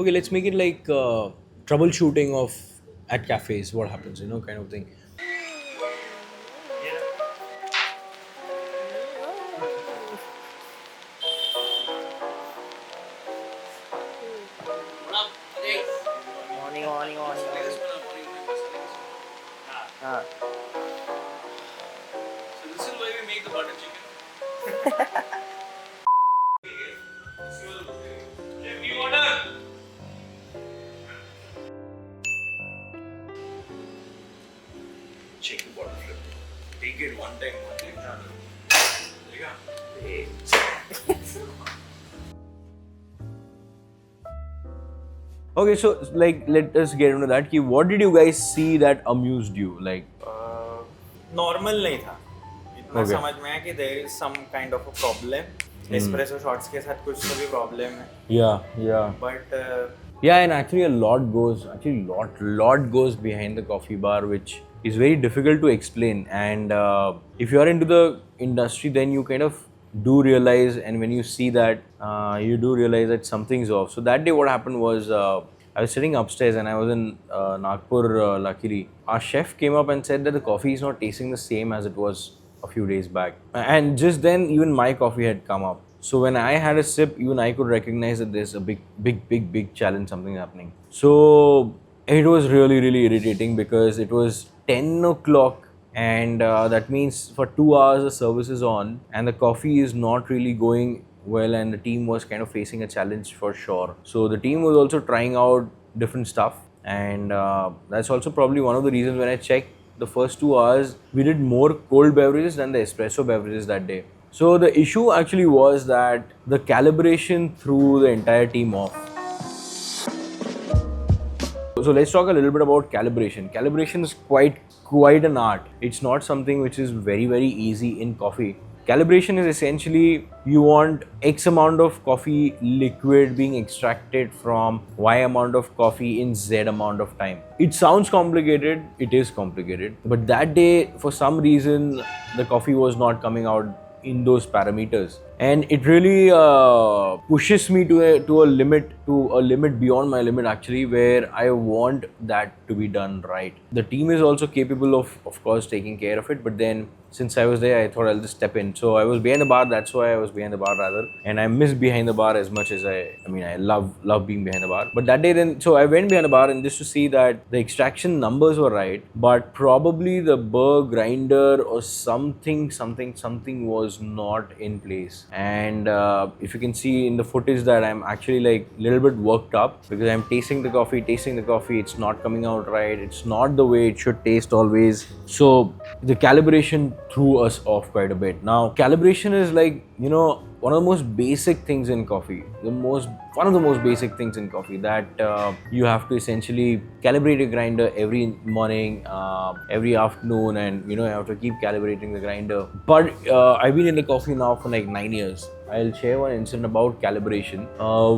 Okay, let's make it like troubleshooting of at cafes. What happens, kind of thing. Morning, morning, morning, morning. Ah. So this is why we make the butter chicken. New order. Check the bottle flip. Take it one time. Hey. Okay, so like let us get into that. What did you guys see that amused you? Like, normal नहीं था इतना Okay. समझ में आया कि there is some kind of a problem espresso shots के साथ कुछ तो भी प्रॉब्लम है yeah. But Yeah, and actually a lot goes behind the coffee bar, which is very difficult to explain. And if you are into the industry, then you kind of do realize, and when you see that, you do realize that something's off. So that day, what happened was I was sitting upstairs, and I was in Nagpur, luckily. Our chef came up and said that the coffee is not tasting the same as it was a few days back. And just then, even my coffee had come up. So when I had a sip, even I could recognize that there's a big challenge, something happening. So it was really, really irritating because it was 10 o'clock, and that means for 2 hours the service is on and the coffee is not really going well, and the team was kind of facing a challenge for sure. So the team was also trying out different stuff, and that's also probably one of the reasons when I checked the first 2 hours, we did more cold beverages than the espresso beverages that day. So the issue actually was that the calibration threw the entire team off. So let's talk a little bit about calibration. Calibration is quite an art. It's not something which is very easy in coffee. Calibration is essentially you want X amount of coffee liquid being extracted from Y amount of coffee in Z amount of time. It sounds complicated, it is complicated. But that day, for some reason, the coffee was not coming out in those parameters, and it really pushes me to a limit beyond my limit actually, where I want that to be done right. The team is also capable of course taking care of it, but then since I was there, I thought I'll just step in. So I was behind the bar, that's why I was behind the bar rather, and I miss behind the bar as much as I love being behind the bar. But that day then, so I went behind the bar, and just to see that the extraction numbers were right, but probably the burr grinder or something was not in place. And if you can see in the footage that I'm actually like a little bit worked up because I'm tasting the coffee, it's not coming out right, it's not the way it should taste always. So the calibration threw us off quite a bit. Now calibration is like, one of the most basic things in coffee, one of the most basic things in coffee, that you have to essentially calibrate your grinder every morning, every afternoon, and you have to keep calibrating the grinder. But I've been in the coffee now for like 9 years. I'll share one incident about calibration.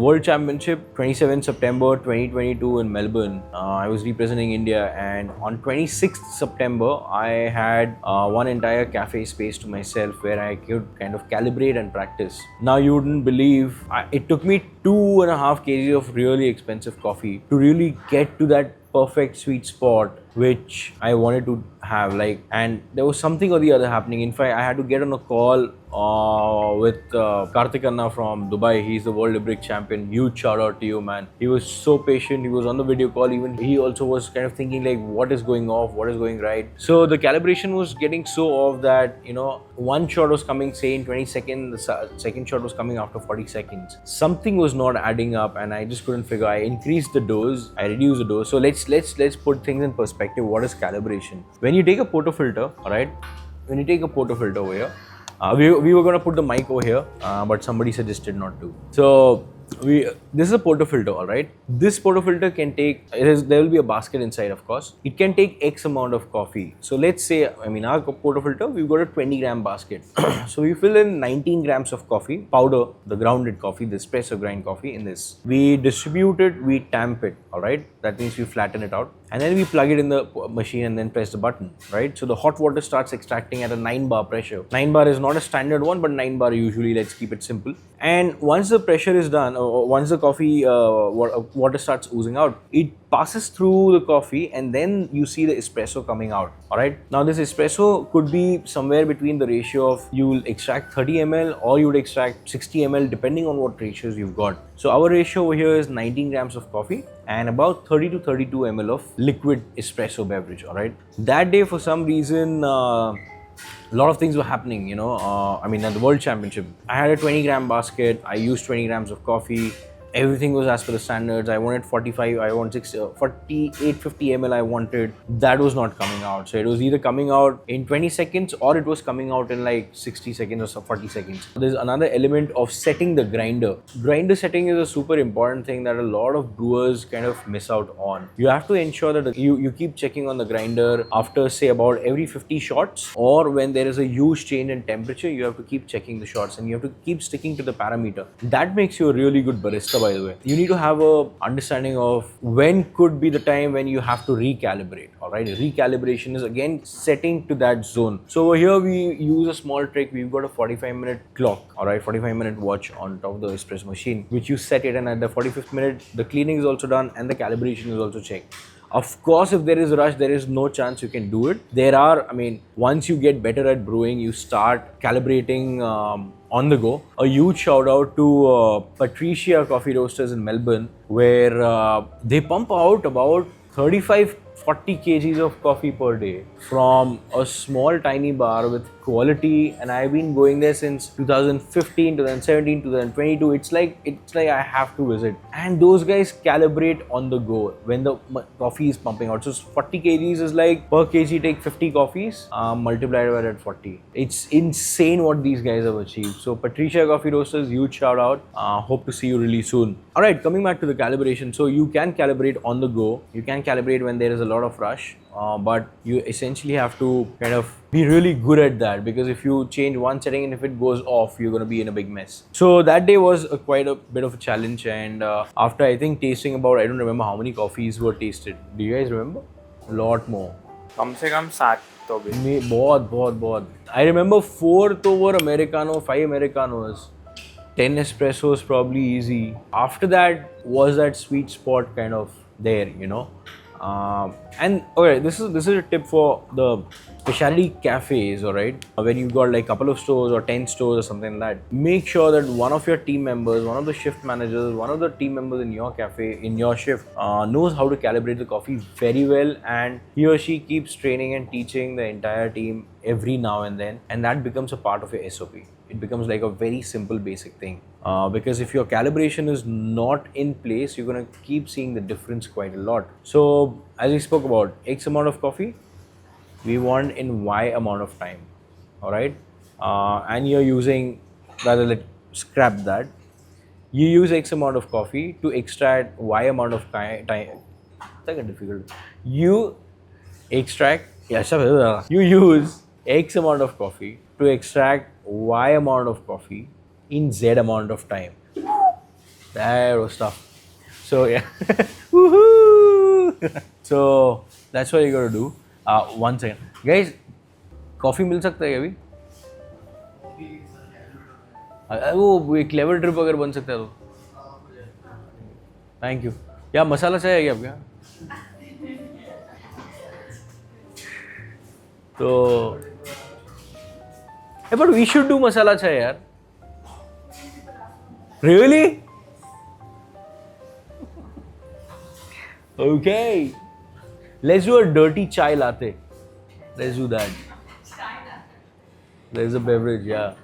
World Championship 27 September 2022 in Melbourne. I was representing India, and on 26th September I had one entire cafe space to myself where I could kind of calibrate and practice. Now you wouldn't believe, it took me 2.5 kg of really expensive coffee to really get to that perfect sweet spot which I wanted to have. Like, and there was something or the other happening. In fact, I had to get on a call with Karthik Anna from Dubai. He's the world Libric champion. Huge shout out to you, man. He was so patient. He was on the video call. Even he also was kind of thinking like, what is going off, what is going right. So the calibration was getting so off that one shot was coming say in 20 seconds, the second shot was coming after 40 seconds. Something was not adding up, and I just couldn't figure. I increased the dose, I reduced the dose. So let's put things in perspective. What is calibration? When you take a portafilter, all right, when you take a portafilter over here, we were going to put the mic over here, but somebody suggested not to. So this is a portafilter, all right. This portafilter can take, there will be a basket inside, of course. It can take X amount of coffee. So let's say, our portafilter, we've got a 20-gram basket. So we fill in 19 grams of coffee powder, the grounded coffee, the espresso grind coffee in this. We distribute it, we tamp it, all right. That means we flatten it out, and then we plug it in the machine and then press the button, right? So the hot water starts extracting at a 9 bar pressure. 9 bar is not a standard one, but 9 bar usually, let's keep it simple. And once the pressure is done, or once the coffee water starts oozing out, it passes through the coffee and then you see the espresso coming out. All right. Now this espresso could be somewhere between the ratio of you'll extract 30 ml or you would extract 60 ml depending on what ratios you've got. So our ratio over here is 19 grams of coffee and about 30 to 32 ml of liquid espresso beverage. All right. That day, for some reason, a lot of things were happening, you know. I mean, at the World Championship, I had a 20-gram basket. I used 20 grams of coffee. Everything was as per the standards. I wanted 45, I wanted 48, 50 ml I wanted. That was not coming out. So it was either coming out in 20 seconds or it was coming out in like 60 seconds or 40 seconds. There's another element of setting the grinder. Grinder setting is a super important thing that a lot of brewers kind of miss out on. You have to ensure that you keep checking on the grinder after, say, about every 50 shots, or when there is a huge change in temperature, you have to keep checking the shots and you have to keep sticking to the parameter. That makes you a really good barista, by the way. You need to have a understanding of when could be the time when you have to recalibrate. All right, recalibration is again setting to that zone. So over here we use a small trick. We've got a 45-minute clock, all right, 45-minute watch on top of the espresso machine, which you set it, and at the 45th minute the cleaning is also done and the calibration is also checked. Of course, if there is a rush, there is no chance you can do it. There are, I mean, once you get better at brewing, you start calibrating on the go. A huge shout out to Patricia Coffee Roasters in Melbourne, where they pump out about 35-40 kgs of coffee per day from a small tiny bar with quality, and I've been going there since 2015, 2017, 2022. It's like I have to visit. And those guys calibrate on the go when the coffee is pumping out. So 40 kgs is like per kg take 50 coffees multiplied by that 40. It's insane what these guys have achieved. So Patricia Coffee Roasters, huge shout out. Hope to see you really soon. All right, coming back to the calibration. So you can calibrate on the go. You can calibrate when there is a lot of rush. But you essentially have to kind of be really good at that, because if you change one setting and if it goes off, you're going to be in a big mess. So that day was quite a bit of a challenge, and after I think tasting about, I don't remember how many coffees were tasted. Do you guys remember? A lot more. कम से कम 7 तो भी. बहुत. I remember 4 तो were Americano, 5 Americanos, 10 espressos probably easy. After that was that sweet spot kind of there, you know. And okay, this is a tip for the specialty cafes, alright, when you've got like a couple of stores or 10 stores or something like that. Make sure that one of your team members, one of the shift managers, one of the team members in your cafe, in your shift, knows how to calibrate the coffee very well, and he or she keeps training and teaching the entire team every now and then, and that becomes a part of your SOP. It becomes like a very simple basic thing, because if your calibration is not in place, you're going to keep seeing the difference quite a lot. So as we spoke about, X amount of coffee we want in Y amount of time, all right, and you're using, rather, let's scrap that, you use X amount of coffee to extract Y amount of time. That's difficult. You use X amount of coffee to extract Y amount of coffee in Z amount of time. That was tough. So yeah, woohoo! So that's what you gotta do. One second, guys. Coffee मिल सकता है अभी? वो एक clever trip अगर बन सकता है तो. Thank you. क्या मसाला चाय है क्या आपके यहाँ? तो hey, but we should do masala chai, yaar. Really? Okay. Let's do a dirty chai latte. Let's do that. There's a beverage, yeah.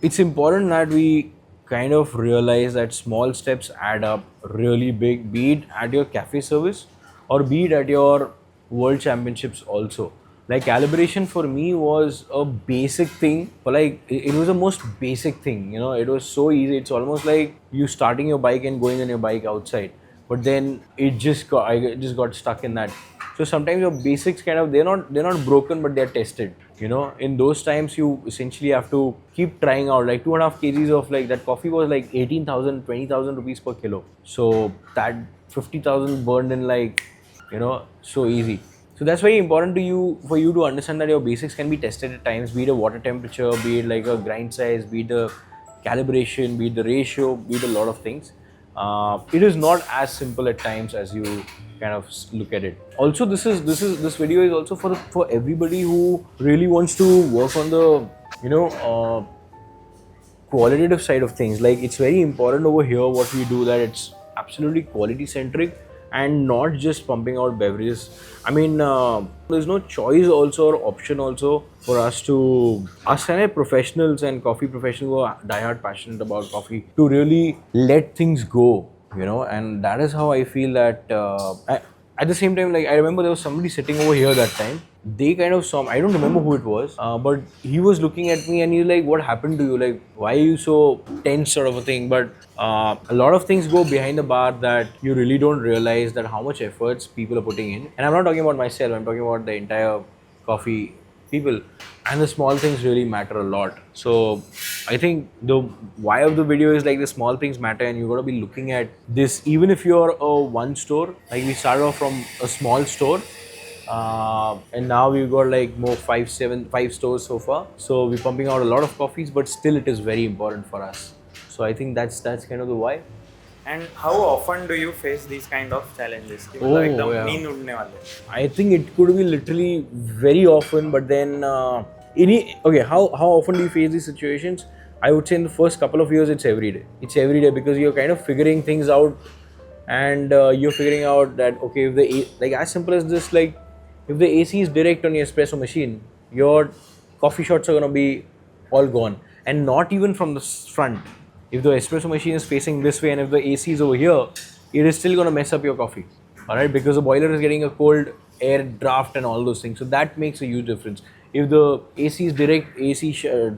It's important that we kind of realize that small steps add up really big, be it at your cafe service or be it at your world championships also. Like calibration for me was a basic thing, but like it was the most basic thing, you know. It was so easy. It's almost like you starting your bike and going on your bike outside, but then I just got stuck in that. So sometimes your basics kind of, they're not broken, but they're tested, you know. In those times you essentially have to keep trying out. Like 2.5 kgs of like that coffee was like 18,000, 20,000 rupees per kilo. So that 50,000 burned in like So easy. So that's very important to you for you to understand that your basics can be tested at times, be it a water temperature, be it like a grind size, be it the calibration, be it the ratio, be it a lot of things. It is not as simple at times as you kind of look at it. Also, this video is also for everybody who really wants to work on the qualitative side of things. Like, it's very important over here what we do, that it's absolutely quality centric and not just pumping out beverages. I mean, there's no choice also or option also for us kind of professionals and coffee professionals who are diehard passionate about coffee, to really let things go, and that is how I feel that at the same time, like, I remember there was somebody sitting over here that time. They kind of saw me. I don't remember who it was, but he was looking at me and he's like, "What happened to you? Like, why are you so tense?" sort of a thing. But a lot of things go behind the bar that you really don't realize that how much efforts people are putting in. And I'm not talking about myself. I'm talking about the entire coffee people, and the small things really matter a lot. So I think the why of the video is like the small things matter, and you got to be looking at this. Even if you're a one store, like we started off from a small store, and now we've got like more five stores so far. So we're pumping out a lot of coffees, but still it is very important for us. So I think that's kind of the why. And how often do you face these kind of challenges? कि Oh, मतलब एकदम yeah. नींद उड़ने वाले. I think it could be literally very often, but then how often do you face these situations? I would say in the first couple of years, it's every day. It's every day because you're kind of figuring things out, and you're figuring out that okay, if like as simple as this, like if the AC is direct on your espresso machine, your coffee shots are gonna be all gone, and not even from the front. If the espresso machine is facing this way and if the AC is over here, it is still going to mess up your coffee, alright, because the boiler is getting a cold air draft and all those things. So that makes a huge difference. If the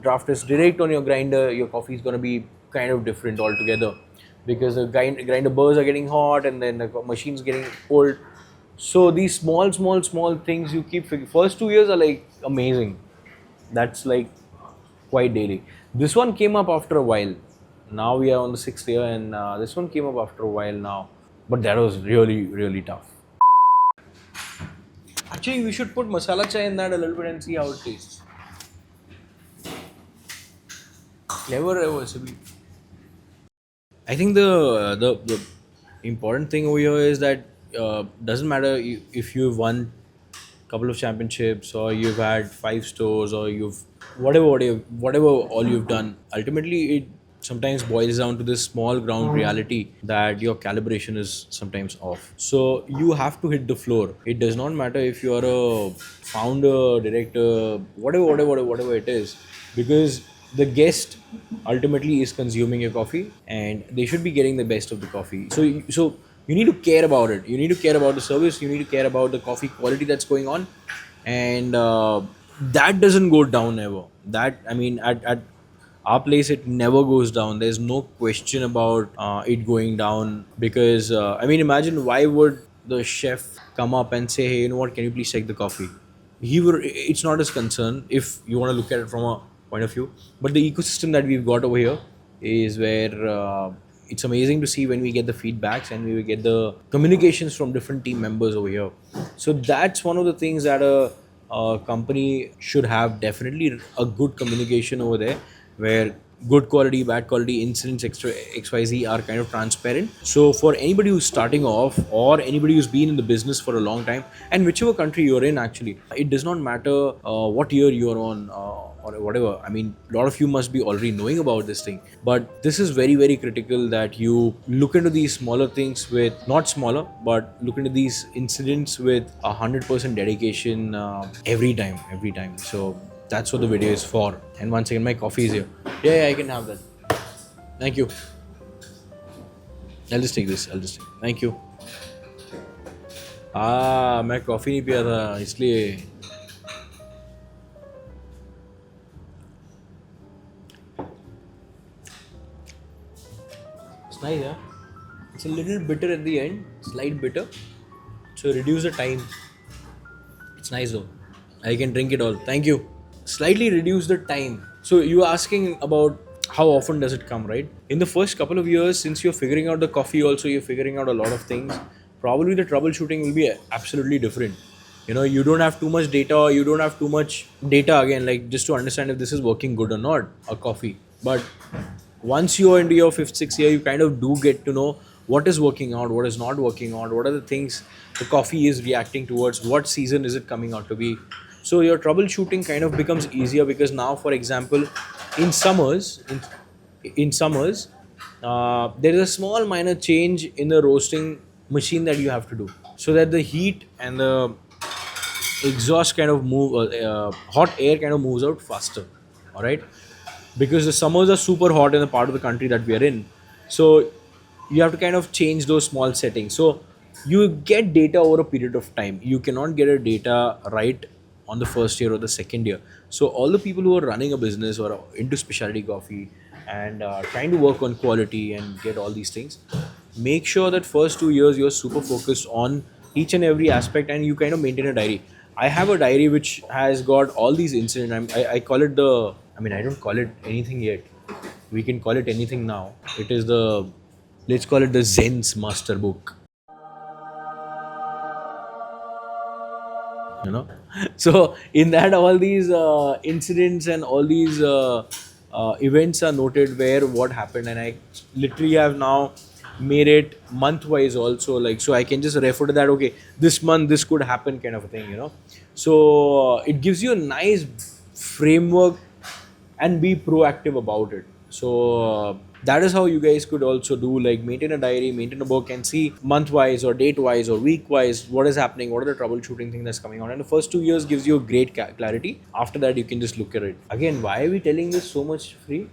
draft is direct on your grinder, your coffee is going to be kind of different altogether, because the grinder burrs are getting hot and then the machine is getting cold. So these small things you keep first 2 years are like amazing. That's like quite daily. This one came up after a while. Now we are on the 6th year, and this one came up after a while now. But that was really, really tough. Actually, we should put masala chai in that a little bit and see how it tastes. Clever, Sibi. I think the important thing over here is that doesn't matter if you've won a couple of championships or you've had 5 stores or you've whatever all you've done. Ultimately, it sometimes boils down to this small ground reality that your calibration is sometimes off. So you have to hit the floor. It does not matter if you are a founder, director, whatever it is, because the guest ultimately is consuming your coffee and they should be getting the best of the coffee. So you need to care about it. You need to care about the service. You need to care about the coffee quality that's going on, and that doesn't go down ever. At our place it never goes down. There's no question about it going down, because imagine, why would the chef come up and say, hey, you know what, can you please check the coffee? It's not his concern if you want to look at it from a point of view. But the ecosystem that we've got over here is where it's amazing to see when we get the feedbacks and we get the communications from different team members over here. So that's one of the things that a company should have. Definitely a good communication over there, where good quality, bad quality, incidents, XYZ are kind of transparent. So for anybody who's starting off or anybody who's been in the business for a long time, and whichever country you're in, actually, it does not matter what year you're on or whatever. I mean, a lot of you must be already knowing about this thing, but this is very, very critical that you look into these smaller things with, not smaller, but look into these incidents with 100% dedication every time. So that's what the video is for. And once again, my coffee is here. Yeah, I can have that. Thank you. I'll just take this. Thank you. मैं coffee नहीं पिया था इसलिए. It's nice, yeah. It's a little bitter at the end, slight bitter. So reduce the time. It's nice though. I can drink it all. Thank you. Slightly reduce the time. So you are asking about how often does it come, right? In the first couple of years, since you're figuring out the coffee also, you're figuring out a lot of things. probably the troubleshooting will be absolutely different. You know, you don't have too much data, you don't have too much data again, like just to understand if this is working good or not, a coffee. But once you're into your fifth, sixth year, you kind of do get to know what is working out, what is not working out, what are the things the coffee is reacting towards, what season is it coming out to be. So your troubleshooting kind of becomes easier because now, for example, in summers, in summers, there is a small minor change in the roasting machine that you have to do so that the heat and the exhaust kind of move, hot air kind of moves out faster. All right, because the summers are super hot in the part of the country that we are in, so you have to kind of change those small settings. So you get data over a period of time. You cannot get a data right on the first year or the second year. So all the people who are running a business or are into specialty coffee and trying to work on quality and get all these things, make sure that first 2 years you're super focused on each and every aspect and you kind of maintain a diary. I have a diary which has got all these incidents. I call it the, I mean, I don't call it anything yet. We can call it anything now. It is the, let's call it the Zen's master book. You know, so in that all these incidents and all these events are noted where what happened, and I literally have now made it month wise also, like, so I can just refer to that. Okay, this month this could happen, kind of a thing, you know. So it gives you a nice framework and be proactive about it. So that is how you guys could also do, like, maintain a diary, maintain a book, and see month wise or date wise or week wise what is happening, what are the troubleshooting thing that's coming on. And the first 2 years gives you a great clarity. After that, you can just look at it again. Why are we telling this so much free?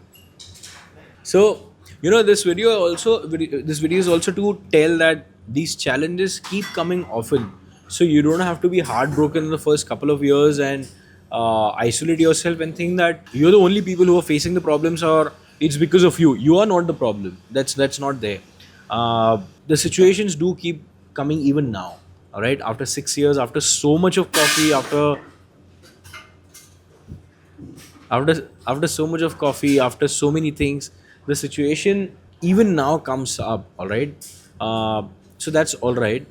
So, you know, this video is also to tell that these challenges keep coming often. So you don't have to be heartbroken in the first couple of years and isolate yourself and think that you're the only people who are facing the problems, or it's because of you. You are not the problem. That's not there. The situations do keep coming even now. All right, after 6 years, after so much of coffee, after so much of coffee, after so many things, the situation even now comes up. All right, so that's all right.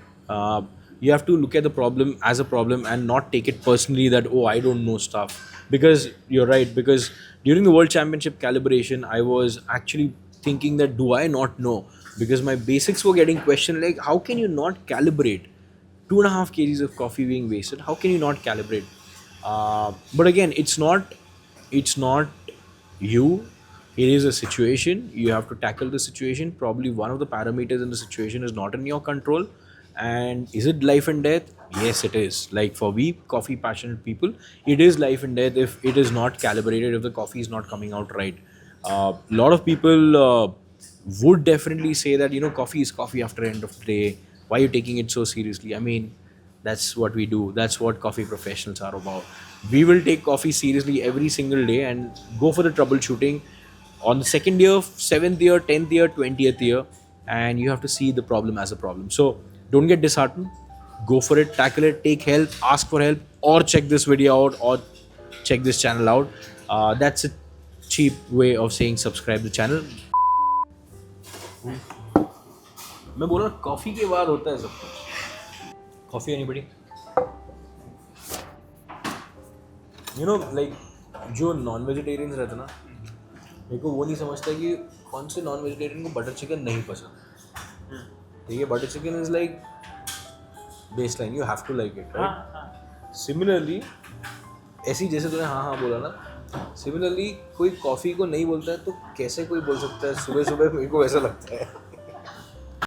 You have to look at the problem as a problem and not take it personally that, oh, I don't know stuff. Because you're right, because during the world championship calibration, I was actually thinking that, do I not know? Because my basics were getting questioned, like, how can you not calibrate 2.5 kgs of coffee being wasted? How can you not calibrate? But again, it's not you. It is a situation. You have to tackle the situation. Probably one of the parameters in the situation is not in your control. And is it life and death? Yes, it is. Like, for we coffee passionate people, it is life and death if it is not calibrated, if the coffee is not coming out right. A lot of people would definitely say that, you know, coffee is coffee after end of the day. Why are you taking it so seriously? I mean, that's what we do. That's what coffee professionals are about. We will take coffee seriously every single day and go for the troubleshooting on the second year, 7th year, 10th year, 20th year, and you have to see the problem as a problem. So don't get disheartened. Go for it, tackle it, take help, ask for help, or check this video out, or check this channel out. That's a cheap way of saying subscribe the channel. मैं बोला coffee के बाद होता है सब कुछ. Coffee, anybody? You know, like, जो non vegetarians रहते ना, मेरे को वो नहीं समझता कि कौन से नॉन वेजिटेरियन को बटर चिकन नहीं पसंद. ठीक है, butter chicken is like baseline, you have to like it, right? Similarly, ऐसी जैसे तूने हाँ हाँ बोला ना, सिमिलरली कोई कॉफ़ी को नहीं बोलता है तो कैसे कोई बोल सकता है सुबह सुबह? मेरे को ऐसा लगता है.